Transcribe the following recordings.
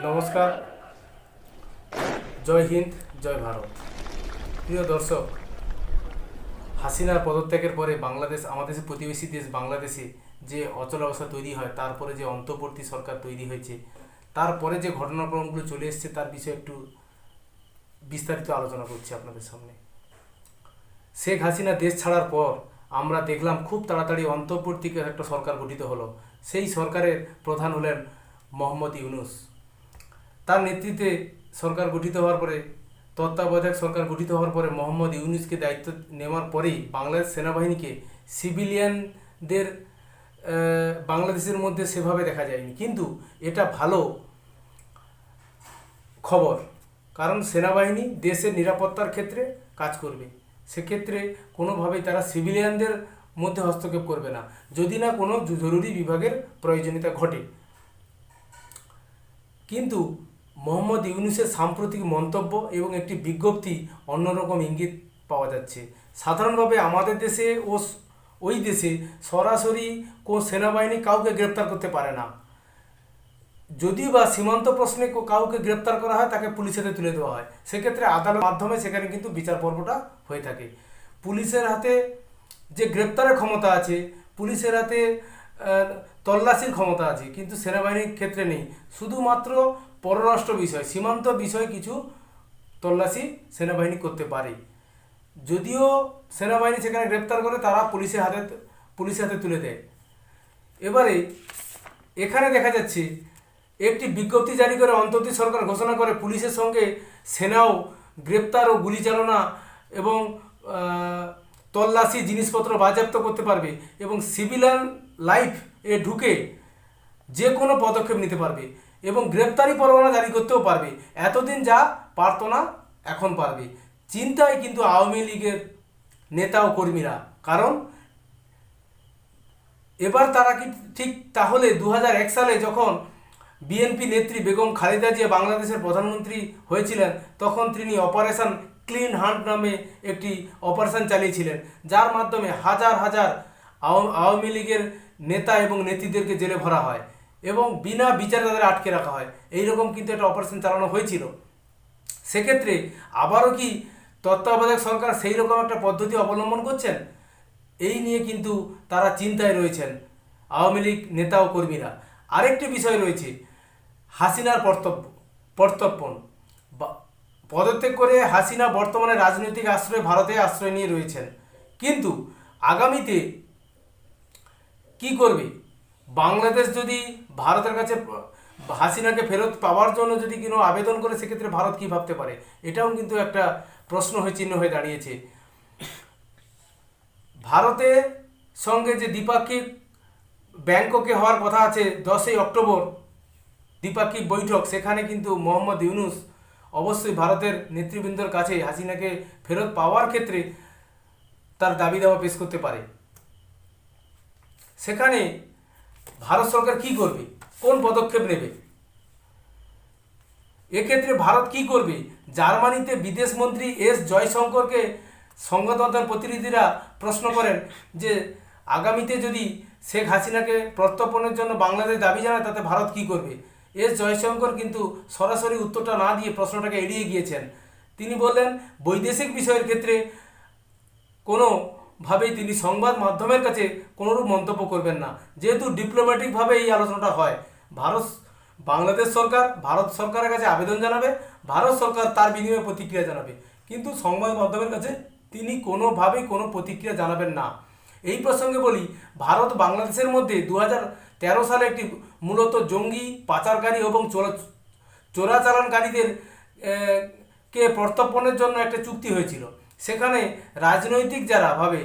নমস্কার, জয় হিন্দ, জয় ভারত। প্রিয় দর্শক, হাসিনার পদত্যাগের পরে বাংলাদেশ, আমাদের প্রতিবেশী দেশ বাংলাদেশে যে অচলাবস্থা তৈরি হয়, তারপরে যে অন্তর্বর্তী সরকার তৈরি হয়েছে, তারপরে যে ঘটনাক্রমগুলো চলে এসছে তার বিষয়ে একটু বিস্তারিত আলোচনা করছি আপনাদের সামনে। শেখ হাসিনা দেশ ছাড়ার পর আমরা দেখলাম খুব তাড়াতাড়ি অন্তর্বর্তী একটা সরকার গঠিত হলো। সেই সরকারের প্রধান হলেন মোহাম্মদ ইউনূস। তার নেতৃত্বে সরকার গঠিত হওয়ার পরে, তত্ত্বাবধায়ক সরকার গঠিত হওয়ার পরে মোহাম্মদ ইউনূসকে দায়িত্ব নেওয়ার পরেই বাংলাদেশ সেনাবাহিনীকে সিভিলিয়ানদের বাংলাদেশের মধ্যে সেভাবে দেখা যায়নি। কিন্তু এটা ভালো খবর, কারণ সেনাবাহিনী দেশের নিরাপত্তার ক্ষেত্রে কাজ করবে। সেক্ষেত্রে কোনোভাবেই তারা সিভিলিয়ানদের মধ্যে হস্তক্ষেপ করবে না, যদি না কোনো জরুরি বিভাগের প্রয়োজনীয়তা ঘটে। কিন্তু মোহাম্মদ ইউনূসের সাম্প্রতিক মন্তব্য এবং একটি বিজ্ঞপ্তি অন্যরকম ইঙ্গিত পাওয়া যাচ্ছে। সাধারণভাবে আমাদের দেশে ও ওই দেশে সরাসরি কোন সেনাবাহিনী কাউকে গ্রেপ্তার করতে পারে না। যদিও বা সীমান্ত প্রশ্নে কাউকে গ্রেপ্তার করা হয়, তাকে পুলিশের হাতে তুলে দেওয়া হয়। সেক্ষেত্রে আদালতের মাধ্যমে সেখানে কিন্তু বিচার পর্বটা হয়ে থাকে। পুলিশের হাতে যে গ্রেপ্তারের ক্ষমতা আছে, পুলিশের হাতে তল্লাশির ক্ষমতা আছে, কিন্তু সেনাবাহিনীর ক্ষেত্রে নেই। শুধুমাত্র পররাষ্ট্র বিষয়, সীমান্ত বিষয় কিছু তল্লাশি সেনাবাহিনী করতে পারে। যদিও সেনাবাহিনী সেখানে গ্রেপ্তার করে, তারা পুলিশের হাতে তুলে দেয়। এবারে এখানে দেখা যাচ্ছে একটি বিজ্ঞপ্তি জারি করে অন্তর্বর্তী সরকার ঘোষণা করে পুলিশের সঙ্গে সেনাও গ্রেপ্তার ও গুলি চালনা এবং তল্লাশি জিনিসপত্র বাজেয়াপ্ত করতে পারবে এবং সিভিলিয়ান লাইফ এ ঢুকে যে কোনো পদক্ষেপ নিতে পারবে এবং গ্রেপ্তারি পরোয়ানা জারি করতেও পারবে। এতদিন যা পারত না, এখন পারবে। চিন্তায় কিন্তু আওয়ামী লীগের নেতা ও কর্মীরা, কারণ এবার তারা কি ঠিক তাহলে 2001 সালে যখন বিএনপি নেত্রী বেগম খালেদা জিয়া বাংলাদেশের প্রধানমন্ত্রী হয়েছিলেন, তখন তিনি অপারেশন ক্লিন হান্ট নামে একটি অপারেশন চালিয়েছিলেন, যার মাধ্যমে হাজার হাজার আওয়ামী লীগের নেতা এবং নেত্রীদেরকে জেলে ভরা হয় এবং বিনা বিচারে তাদের আটকে রাখা হয়। এইরকম কিন্তু একটা অপারেশন চালানো হয়েছিল। সেক্ষেত্রে আবারও কি তত্ত্বাবধায়ক সরকার সেই রকম একটা পদ্ধতি অবলম্বন করছেন? এই নিয়ে কিন্তু তারা চিন্তায় রয়েছেন আওয়ামী লীগ নেতা ও কর্মীরা। আরেকটি বিষয় রয়েছে হাসিনার প্রত্যর্পণ। পদত্যাগ করে হাসিনা বর্তমানে রাজনৈতিক আশ্রয় ভারতে আশ্রয় নিয়ে রয়েছেন। কিন্তু আগামীতে কি করবে? বাংলাদেশ যদি ভারতের কাছে হাসিনাকে ফেরত পাওয়ার জন্য যদি কোনো আবেদন করে, সেক্ষেত্রে ভারত কি ভাবতে পারে? এটাও কিন্তু একটা প্রশ্ন চিহ্ন হয়ে দাঁড়িয়েছে। ভারতের সঙ্গে যে দ্বিপাক্ষিক ব্যাংককে হওয়ার কথা আছে 10ই অক্টোবর দ্বিপাক্ষিক বৈঠক, সেখানে কিন্তু মোহাম্মদ ইউনূস অবশ্যই ভারতের নেতৃবৃন্দর কাছে হাসিনাকে ফেরত পাওয়ার ক্ষেত্রে তার দাবি দাওয়া পেশ করতে পারে। সেখানে ভারত সরকার কি করবে, কোন পদক্ষেপ নেবে? এক্ষেত্রে ভারত কি করবে? জার্মানিতে বিদেশমন্ত্রী এস জয়শঙ্করকে সংবাদ মাধ্যমের প্রতিনিধিরা প্রশ্ন করেন যে আগামীতে যদি শেখ হাসিনাকে প্রত্যর্পণের জন্য বাংলাদেশ দাবি জানায়, তাতে ভারত কি করবে? এস জয়শঙ্কর কিন্তু সরাসরি উত্তরটা না দিয়ে প্রশ্নটাকে এড়িয়ে গিয়েছেন। তিনি বললেন বৈদেশিক বিষয়ের ক্ষেত্রে কোনোভাবেই তিনি সংবাদ মাধ্যমের কাছে কোনোরূপ মন্তব্য করবেন না, যেহেতু ডিপ্লোম্যাটিকভাবে এই আলোচনাটা হয়। বাংলাদেশ সরকার ভারত সরকারের কাছে আবেদন জানাবে, ভারত সরকার তার বিনিময়ে প্রতিক্রিয়া জানাবে, কিন্তু সংবাদ মাধ্যমের কাছে তিনি কোনোভাবেই কোনো প্রতিক্রিয়া জানাবেন না। এই প্রসঙ্গে বলি, ভারত বাংলাদেশের মধ্যে 2013 সালে একটি মূলত জঙ্গি, পাচারকারী এবং চোরাচালানকারীদের কে প্রত্যর্পণের জন্য একটা চুক্তি হয়েছিল। সেখানে রাজনৈতিক যারা ভাবে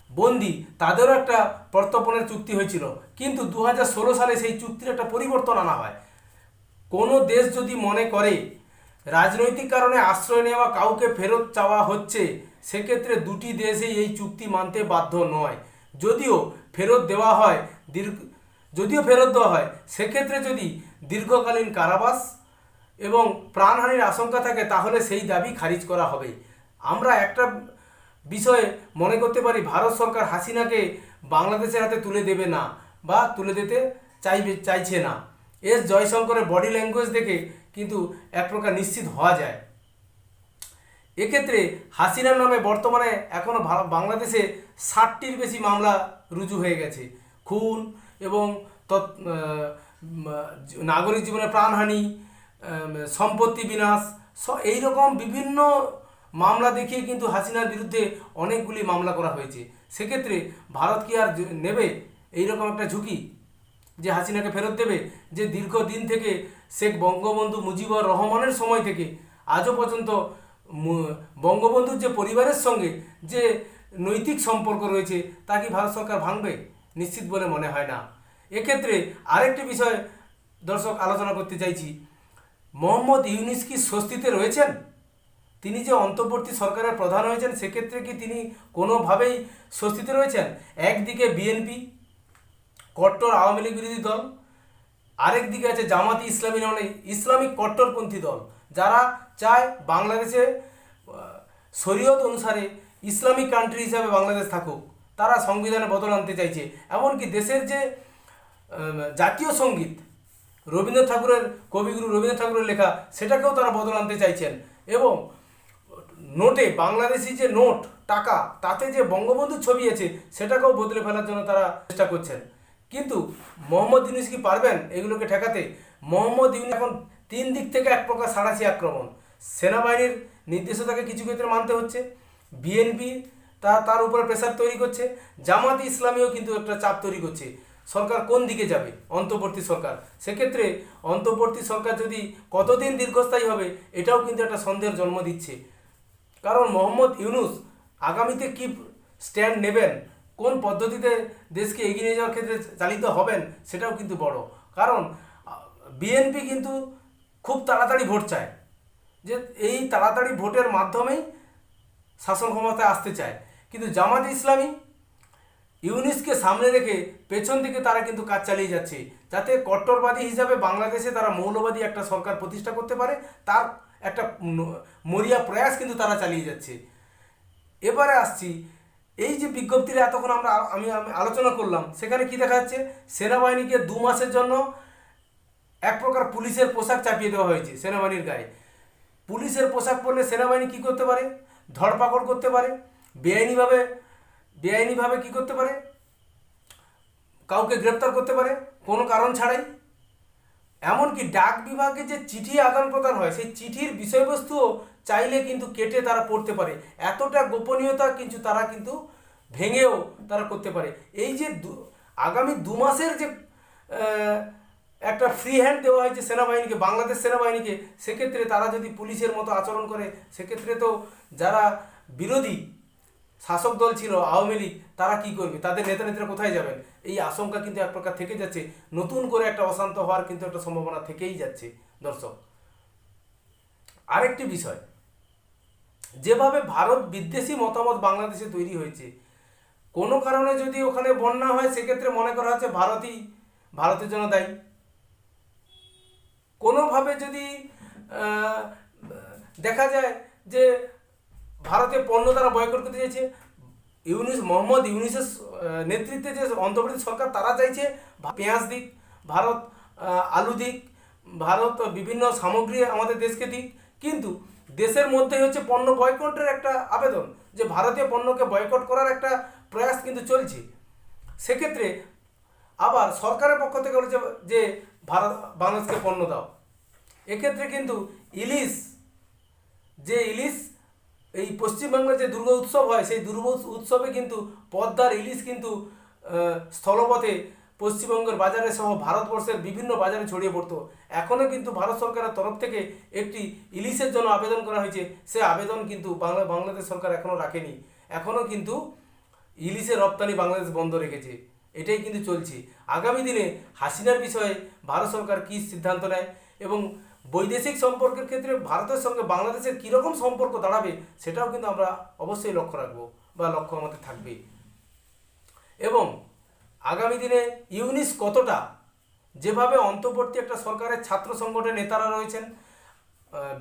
বন্দি, তাদেরও একটা প্রত্যর্পণের চুক্তি হয়েছিল। কিন্তু 2016 সালে সেই চুক্তির একটা পরিবর্তন আনা হয়। কোনো দেশ যদি মনে করে রাজনৈতিক কারণে আশ্রয় নেওয়া কাউকে ফেরত চাওয়া হচ্ছে, সেক্ষেত্রে দুটি দেশই এই চুক্তি মানতে বাধ্য নয়। যদিও ফেরত দেওয়া হয়, সেক্ষেত্রে যদি দীর্ঘকালীন কারাবাস এবং প্রাণহানির আশঙ্কা থাকে, তাহলে সেই দাবি খারিজ করা হবে। আমরা একটা বিষয়ে মনে করতে পারি, ভারত সরকার হাসিনাকে বাংলাদেশের হাতে তুলে দেবে না বা তুলে দিতে চাইছে না। এস জয়শঙ্করের বডি ল্যাঙ্গুয়েজ দেখে কিন্তু এক প্রকার নিশ্চিত হওয়া যায়। এক্ষেত্রে হাসিনার নামে বর্তমানে এখনও বাংলাদেশে 60টির বেশি মামলা রুজু হয়ে গেছে। খুন এবং নাগরিক জীবনের প্রাণহানি, সম্পত্তি বিনাশ, এই রকম বিভিন্ন মামলা দেখিয়ে কিন্তু হাসিনার বিরুদ্ধে অনেকগুলি মামলা করা হয়েছে। সেক্ষেত্রে ভারত কি আর নেবে এইরকম একটা ঝুঁকি যে হাসিনাকে ফেরত দেবে, যে দীর্ঘদিন থেকে শেখ বঙ্গবন্ধু মুজিবুর রহমানের সময় থেকে আজও পর্যন্ত বঙ্গবন্ধুর যে পরিবারের সঙ্গে যে নৈতিক সম্পর্ক রয়েছে তা কি ভারত সরকার ভাঙবে? নিশ্চিত বলে মনে হয় না। এক্ষেত্রে আরেকটি বিষয় দর্শক আলোচনা করতে চাইছি, মোহাম্মদ ইউনূস কি স্বস্তিতে রয়েছেন? তিনি যে অন্তর্বর্তী সরকারের প্রধান হয়েছেন, সেক্ষেত্রে কি তিনি কোনোভাবেই স্বস্তিতে রয়েছেন? একদিকে বিএনপি কট্টর আওয়ামী লীগ বিরোধী দল, আরেক দিকে আছে জামাতি ইসলামী নামে ইসলামিক কট্টরপন্থী দল, যারা চায় বাংলাদেশে শরীয়ত অনুসারে ইসলামিক কান্ট্রি হিসাবে বাংলাদেশ থাকুক। তারা সংবিধানে বদল আনতে চাইছে। এমনকি দেশের যে জাতীয় সঙ্গীত রবীন্দ্রনাথ ঠাকুরের, কবিগুরু রবীন্দ্রনাথ ঠাকুরের লেখা, সেটাকেও তারা বদল আনতে চাইছেন। এবং নোটে, বাংলাদেশি যে নোট টাকা, তাতে যে বঙ্গবন্ধুর ছবি আছে সেটাকেও বদলে ফেলার জন্য তারা চেষ্টা করছেন। কিন্তু মোহাম্মদ ইউনূস কি পারবেন এগুলোকে ঠেকাতে? মোহাম্মদ ইউনূস এখন 3 দিক থেকে এক প্রকার সাঁড়াশি আক্রমণ। সেনাবাহিনীর নির্দেশতাকে কিছু ক্ষেত্রে মানতে হচ্ছে, বিএনপি তার উপরে প্রেসার তৈরি করছে, জামাতি ইসলামীও কিন্তু একটা চাপ তৈরি করছে। সরকার কোন দিকে যাবে? অন্তর্বর্তী সরকার। সেক্ষেত্রে অন্তর্বর্তী সরকার যদি কতদিন দীর্ঘস্থায়ী হবে এটাও কিন্তু একটা সন্দেহের জন্ম দিচ্ছে। কারণ মোহাম্মদ ইউনূস আগামীতে কি স্ট্যান্ড নেবেন, কোন পদ্ধতিতে দেশকে এগিয়ে নিয়ে যাওয়ার ক্ষেত্রে চালিত হবেন, সেটাও কিন্তু বড়। কারণ বিএনপি কিন্তু খুব তাড়াতাড়ি ভোট চায়, যে এই তাড়াতাড়ি ভোটের মাধ্যমেই শাসন ক্ষমতায় আসতে চায়। কিন্তু জামাত ইসলামী ইউনূসকে সামনে রেখে পেছন দিকে তারা কিন্তু কাজ চালিয়ে যাচ্ছে, যাতে কট্টরবাদী হিসাবে বাংলাদেশে তারা মৌলবাদী একটা সরকার প্রতিষ্ঠা করতে পারে। তার একটা মরিয়া প্রয়াস কিন্তু তারা চালিয়ে যাচ্ছে। এবারে আসছি, এই যে বিজ্ঞপ্তিটা এতক্ষণ আমি আলোচনা করলাম, সেখানে কি দেখা যাচ্ছে? সেনাবাহিনীকে 2 মাসের জন্য এক প্রকার পুলিশের পোশাক চাপিয়ে দেওয়া হয়েছে সেনাবাহিনীর গায়ে। পুলিশের পোশাক পরলে সেনাবাহিনী কী করতে পারে? ধরপাকড় করতে পারে, বেআইনিভাবে কী করতে পারে? কাউকে গ্রেপ্তার করতে পারে কোনো কারণ ছাড়াই। এমনকি ডাক বিভাগে যে চিঠি আদান প্রদান হয়, সেই চিঠির বিষয়বস্তুও চাইলে কিন্তু কেটে তারা পড়তে পারে। এতটা গোপনীয়তা কিন্তু তারা কিন্তু ভেঙেও তারা করতে পারে। এই যে আগামী 2 মাসের যে একটা ফ্রি হ্যান্ড দেওয়া হয়েছে সেনাবাহিনীকে, বাংলাদেশ সেনাবাহিনীকে, সেক্ষেত্রে তারা যদি পুলিশের মতো আচরণ করে, সেক্ষেত্রে তো যারা বিরোধী শাসক দল ছিল আওয়ামী লীগ, তারা কি করবে? তাদের নেতানেত্রীরা কোথায় যাবেন? এই আশঙ্কা কিন্তু এক প্রকার থেকে যাচ্ছে। নতুন করে একটা অশান্ত হওয়ার কিন্তু একটা সম্ভাবনা থেকেই যাচ্ছে। দর্শক, আরেকটি বিষয়, যেভাবে ভারত বিদ্বেষী মতামত বাংলাদেশে তৈরি হয়েছে, কোনো কারণে যদি ওখানে বন্যা হয়, সেক্ষেত্রে মনে করা হচ্ছে ভারতের জন্য দায়ী। কোনোভাবে যদি দেখা যায় যে ভারতে পণ্য তারা বয়কট করতে চাইছে, মোহাম্মদ ইউনূসের নেতৃত্বে যে অন্তর্বর্তী সরকার, তারা চাইছে পেঁয়াজ দিক ভারত, আলু দিক ভারত, বিভিন্ন সামগ্রী আমাদের দেশকে দিক। কিন্তু দেশের মধ্যেই হচ্ছে পণ্য বয়কটের একটা আবেদন, যে ভারতীয় পণ্যকে বয়কট করার একটা প্রয়াস কিন্তু চলছে। সেক্ষেত্রে আবার সরকারের পক্ষ থেকে বলেছে যে বাংলাদেশকে পণ্য দাও। এক্ষেত্রে কিন্তু ইলিশ এই পশ্চিমবাংলার যে দুর্গা উৎসব হয়, সেই দুর্গা উৎসবে কিন্তু পদ্মার ইলিশ কিন্তু স্থলপথে পশ্চিমবঙ্গের বাজারে সহ ভারতবর্ষের বিভিন্ন বাজারে ছড়িয়ে পড়তো। এখনও কিন্তু ভারত সরকারের তরফ থেকে একটি ইলিশের জন্য আবেদন করা হয়েছে, সে আবেদন কিন্তু বাংলাদেশ সরকার এখনও রাখেনি। এখনও কিন্তু ইলিশের রপ্তানি বাংলাদেশ বন্ধ রেখেছে। এটাই কিন্তু চলছে। আগামী দিনে হাসিনার বিষয়ে ভারত সরকার কী সিদ্ধান্ত নেয় এবং বৈদেশিক সম্পর্কের ক্ষেত্রে ভারতের সঙ্গে বাংলাদেশের কীরকম সম্পর্ক দাঁড়াবে, সেটাও কিন্তু আমরা অবশ্যই লক্ষ্য রাখবো, বা লক্ষ্য আমাদের থাকবে। এবং আগামী দিনে ইউনূস কতটা, যেভাবে অন্তর্বর্তী একটা সরকারের ছাত্র সংগঠনের নেতারা রয়েছেন,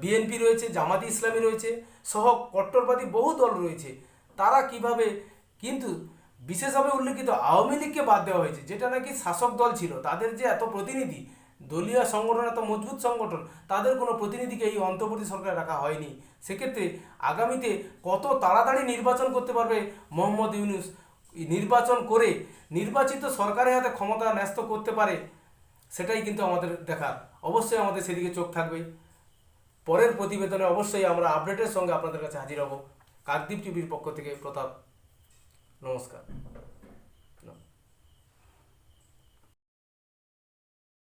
বিএনপি রয়েছে, জামাতি ইসলামী রয়েছে, সহ কট্টরবাদী বহু দল রয়েছে, তারা কিভাবে, কিন্তু বিশেষভাবে উল্লেখিত আওয়ামী লীগকে বাদ দেওয়া হয়েছে, যেটা নাকি শাসক দল ছিল, তাদের যে এত প্রতিনিধি, দলীয় সংগঠন এত মজবুত সংগঠন, তাদের কোনো প্রতিনিধিকে এই অন্তর্বর্তী সরকারে রাখা হয়নি। সেক্ষেত্রে আগামীতে কত তাড়াতাড়ি নির্বাচন করতে পারবে মোহাম্মদ ইউনূস, নির্বাচন করে নির্বাচিত সরকারের হাতে ক্ষমতা ন্যস্ত করতে পারে, সেটাই কিন্তু আমাদের দেখার। অবশ্যই আমাদের সেদিকে চোখ থাকবে। পরের প্রতিবেদনে অবশ্যই আমরা আপডেটের সঙ্গে আপনাদের কাছে হাজির হব। কাকদ্বীপ টিভির পক্ষ থেকে প্রতাপ, নমস্কার।